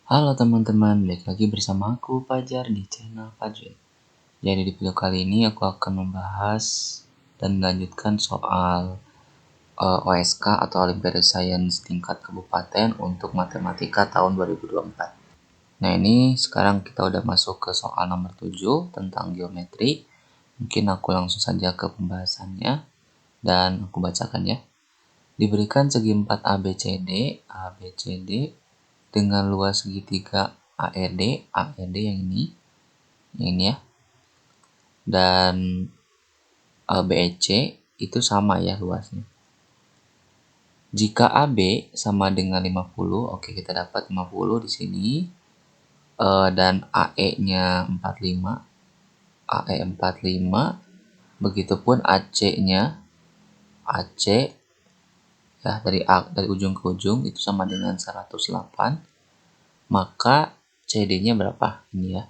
Halo teman-teman, balik lagi bersama aku Fajar di channel Fajri. Jadi di video kali ini aku akan membahas dan melanjutkan soal OSK atau Olimpiade Sains tingkat kabupaten untuk matematika tahun 2024. Nah ini sekarang kita udah masuk ke soal nomor 7 tentang geometri. Mungkin aku langsung saja ke pembahasannya dan aku bacakan ya. Diberikan segi 4 ABCD dengan luas segitiga AED yang ini ya, dan BEC itu sama ya luasnya. Jika AB sama dengan 50, oke kita dapat 50 di sini, dan AE-nya 45, AE 45, begitupun AC-nya, AC ya dari ujung ke ujung itu sama dengan 108, maka CD-nya berapa? Ini ya.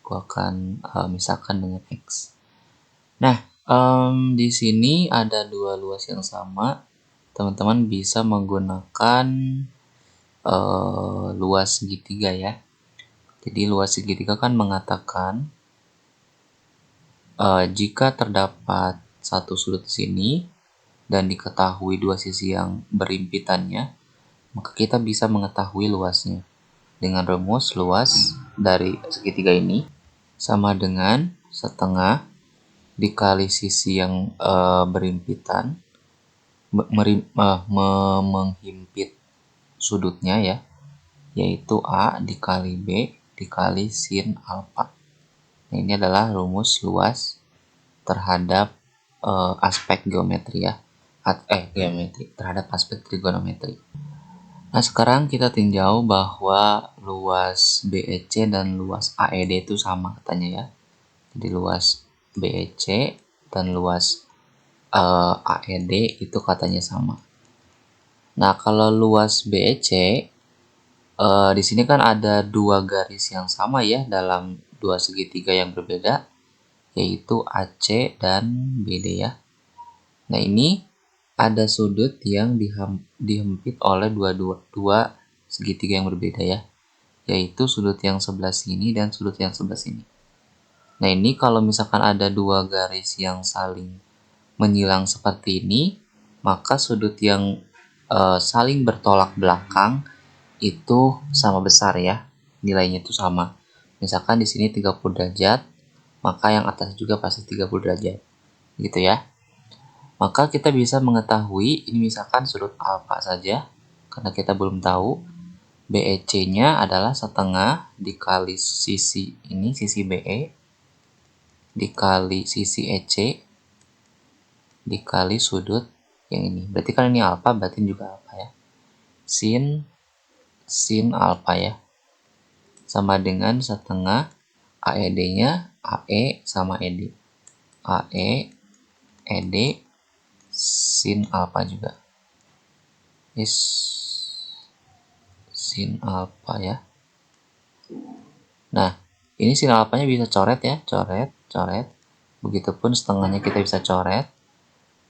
Aku akan misalkan dengan X. Nah, di sini ada dua luas yang sama. Teman-teman bisa menggunakan luas segitiga ya. Jadi luas segitiga kan mengatakan jika terdapat satu sudut di sini dan diketahui dua sisi yang berimpitannya, maka kita bisa mengetahui luasnya. Dengan rumus luas dari segitiga ini sama dengan setengah dikali sisi yang berimpitan, menghimpit sudutnya ya, yaitu A dikali B dikali sin alfa. Nah, ini adalah rumus luas terhadap aspek geometri ya, terhadap aspek trigonometri. Nah, sekarang kita tinjau bahwa luas BEC dan luas AED itu sama katanya ya. Jadi luas BEC dan luas AED itu katanya sama. Nah, kalau luas BEC di sini kan ada dua garis yang sama ya dalam dua segitiga yang berbeda, yaitu AC dan BD ya. Nah, ini ada sudut yang dihempit oleh dua segitiga yang berbeda ya, yaitu sudut yang sebelah sini dan sudut yang sebelah sini. Nah, ini kalau misalkan ada dua garis yang saling menyilang seperti ini, maka sudut yang saling bertolak belakang itu sama besar ya, nilainya itu sama. Misalkan di sini 30 derajat, maka yang atas juga pasti 30 derajat. Gitu ya. Maka kita bisa mengetahui ini misalkan sudut alfa saja, karena kita belum tahu. BEC-nya adalah setengah dikali sisi ini, sisi BE, dikali sisi EC, dikali sudut yang ini. Berarti kan ini alfa, berarti juga alfa ya. Sin alfa ya. Sama dengan setengah AED-nya AE sama ED. AE, ED, sin alfa juga. Sin alfa ya. Nah, ini sin alfanya bisa coret ya, coret. Begitupun setengahnya kita bisa coret.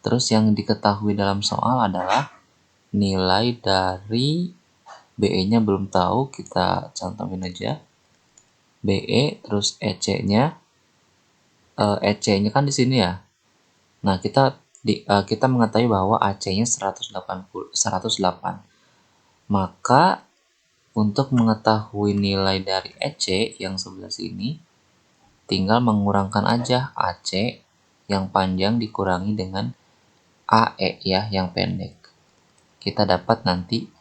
Terus yang diketahui dalam soal adalah nilai dari BE-nya belum tahu, kita cantumin aja. BE terus EC-nya, EC-nya kan di sini ya. Nah, kita mengetahui bahwa AC-nya 108. Maka untuk mengetahui nilai dari EC yang sebelah sini, tinggal mengurangkan aja AC yang panjang dikurangi dengan AE ya yang pendek. Kita dapat nanti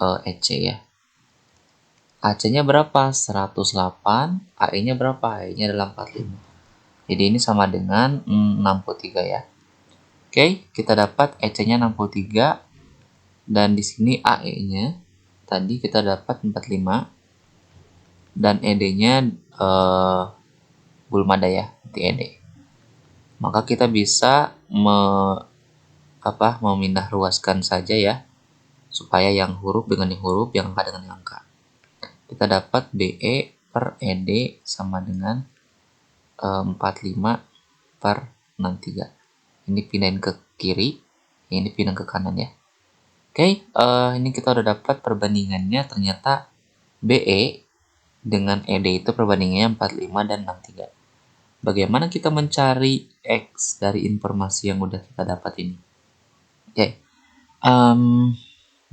EC ya. AC-nya berapa? 108. AE-nya berapa? AE-nya adalah 45. Jadi ini sama dengan 63 ya. Oke, kita dapat EC-nya 63 dan di sini AE-nya tadi kita dapat 45 dan ED-nya belum ada ya, di ED. Maka kita bisa memindah ruaskan saja ya, supaya yang huruf dengan yang huruf, yang angka dengan yang angka. Kita dapat BE per ED sama dengan 45 per 63. Ini pindahin ke kiri, ini pindah ke kanan ya. Oke, ini kita udah dapat perbandingannya, ternyata BE dengan ED itu perbandingannya 45 dan 63. Bagaimana kita mencari X dari informasi yang udah kita dapat ini? Oke,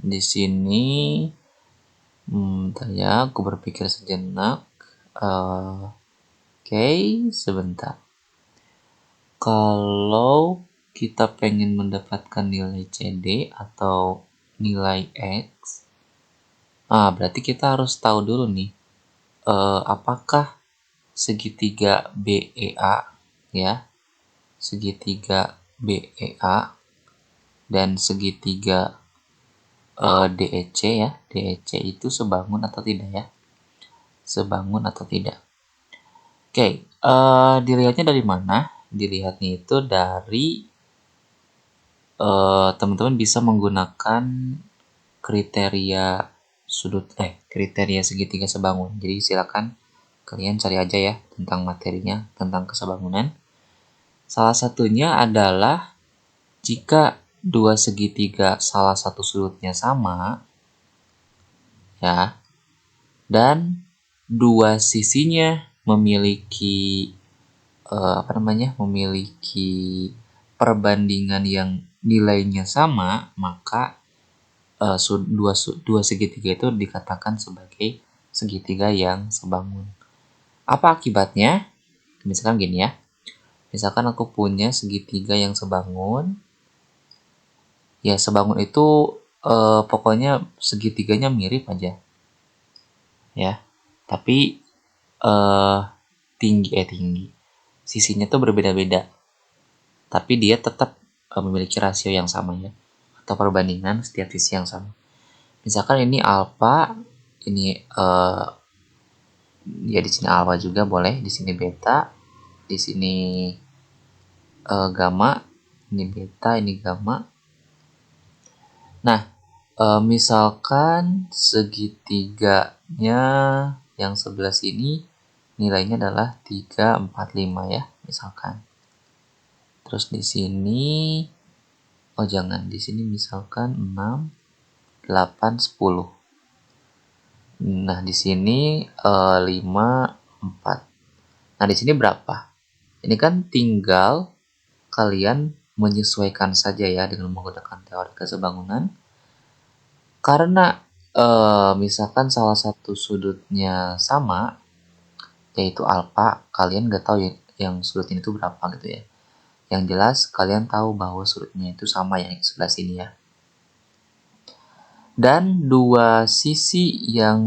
di sini bentar ya, aku berpikir sejenak. Oke, sebentar. Kalau kita pengen mendapatkan nilai CD atau nilai X, berarti kita harus tahu dulu nih, apakah segitiga BEA ya, segitiga BEA dan segitiga DEC ya, DEC itu sebangun atau tidak ya, sebangun atau tidak. Oke, dilihatnya dari mana? Dilihatnya itu dari teman-teman bisa menggunakan kriteria kriteria segitiga sebangun. Jadi silakan kalian cari aja ya tentang materinya, tentang kesebangunan. Salah satunya adalah jika dua segitiga salah satu sudutnya sama ya, dan dua sisinya memiliki memiliki perbandingan yang nilainya sama, maka dua segitiga itu dikatakan sebagai segitiga yang sebangun. Apa akibatnya? Misalkan gini ya, misalkan aku punya segitiga yang sebangun, ya sebangun itu pokoknya segitiganya mirip aja ya, tapi tinggi sisinya tuh berbeda-beda, tapi dia tetap memiliki rasio yang sama ya, atau perbandingan setiap sisi yang sama. Misalkan ini alfa, ini ya di sini alfa juga boleh, di sini beta, di sini gamma, ini beta, ini gamma. Nah, misalkan segitiganya yang sebelah sini nilainya adalah 3, 4, 5 ya, misalkan. Terus di sini di sini misalkan 6, 8, 10. Nah, di sini 5, 4. Nah, di sini berapa? Ini kan tinggal kalian menyesuaikan saja ya dengan menggunakan teori kesebangunan. Karena misalkan salah satu sudutnya sama, yaitu alfa, kalian nggak tahu yang sudut ini tuh berapa gitu ya. Yang jelas kalian tahu bahwa sudutnya itu sama yang sebelah sini ya. Dan dua sisi yang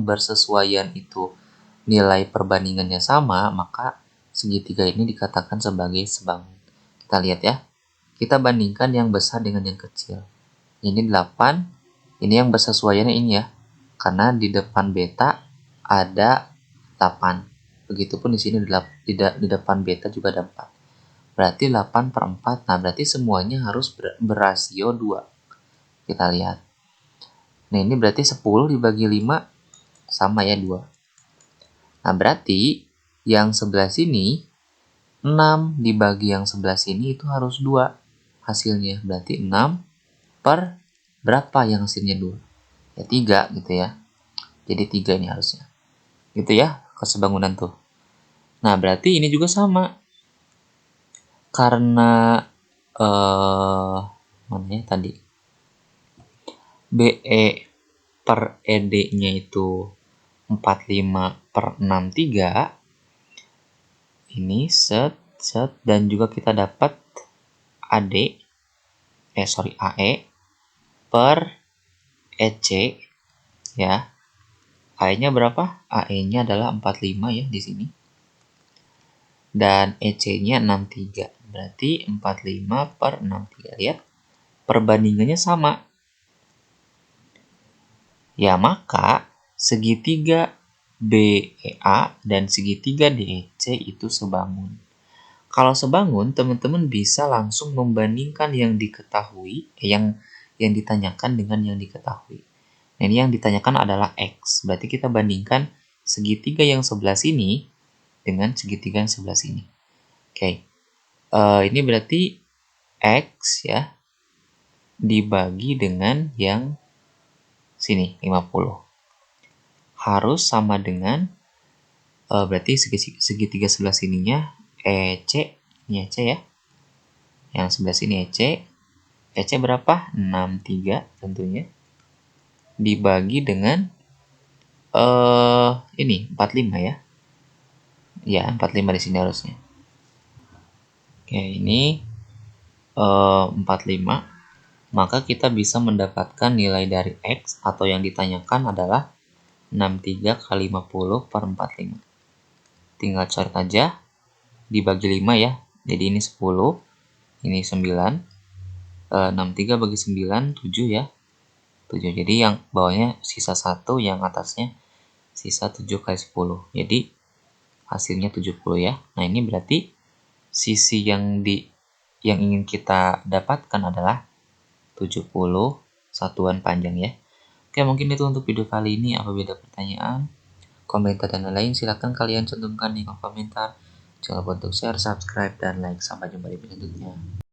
bersesuaian itu nilai perbandingannya sama, maka segitiga ini dikatakan sebagai sebangun. Kita lihat ya. Kita bandingkan yang besar dengan yang kecil. Ini 8, ini yang bersesuaiannya ini ya. Karena di depan beta ada 8. Begitupun di sini di depan beta juga ada 4. Berarti 8/4. Nah, berarti semuanya harus berasio 2. Kita lihat. Nah, ini berarti 10 dibagi 5 sama ya 2. Nah, berarti yang sebelah sini 6 dibagi yang sebelah sini itu harus 2 hasilnya. Berarti 6 per berapa yang hasilnya 2? Ya 3 gitu ya. Jadi 3 ini harusnya. Gitu ya kesebangunan tuh. Nah, berarti ini juga sama. Karena mana ya tadi? BE per ED-nya itu 45/63. Ini set dan juga kita dapat AE per EC ya. AE-nya berapa? AE-nya adalah 45 ya di sini. Dan EC-nya 63. Berarti 45/63. Lihat, perbandingannya sama. Ya, maka segitiga BEA dan segitiga DEC itu sebangun. Kalau sebangun, teman-teman bisa langsung membandingkan yang diketahui, yang ditanyakan dengan yang diketahui. Nah, ini yang ditanyakan adalah X. Berarti kita bandingkan segitiga yang sebelah sini dengan segitiga yang sebelah sini. Oke. Ini berarti X ya dibagi dengan yang sini 50. Harus sama dengan berarti segitiga sebelah sininya EC, ini EC ya. Yang sebelah sini EC. EC berapa? 63 tentunya. Dibagi dengan ini 45 ya. Ya, 45 di sini harusnya. Oke, ini 45. Maka kita bisa mendapatkan nilai dari X atau yang ditanyakan adalah 63 kali 50 per 45. Tinggal coret aja, dibagi 5 ya. Jadi ini 10, ini 9. 63 bagi 9, 7 ya. 7. Jadi yang bawahnya sisa 1, yang atasnya sisa 7 kali 10. Jadi hasilnya 70 ya. Nah, ini berarti sisi yang ingin kita dapatkan adalah 70 satuan panjang ya. Oke, mungkin itu untuk video kali ini. Apabila ada pertanyaan, komentar dan lain-lain, silahkan kalian cantumkan di kolom komentar. Jangan lupa untuk share, subscribe, dan like. Sampai jumpa di video selanjutnya.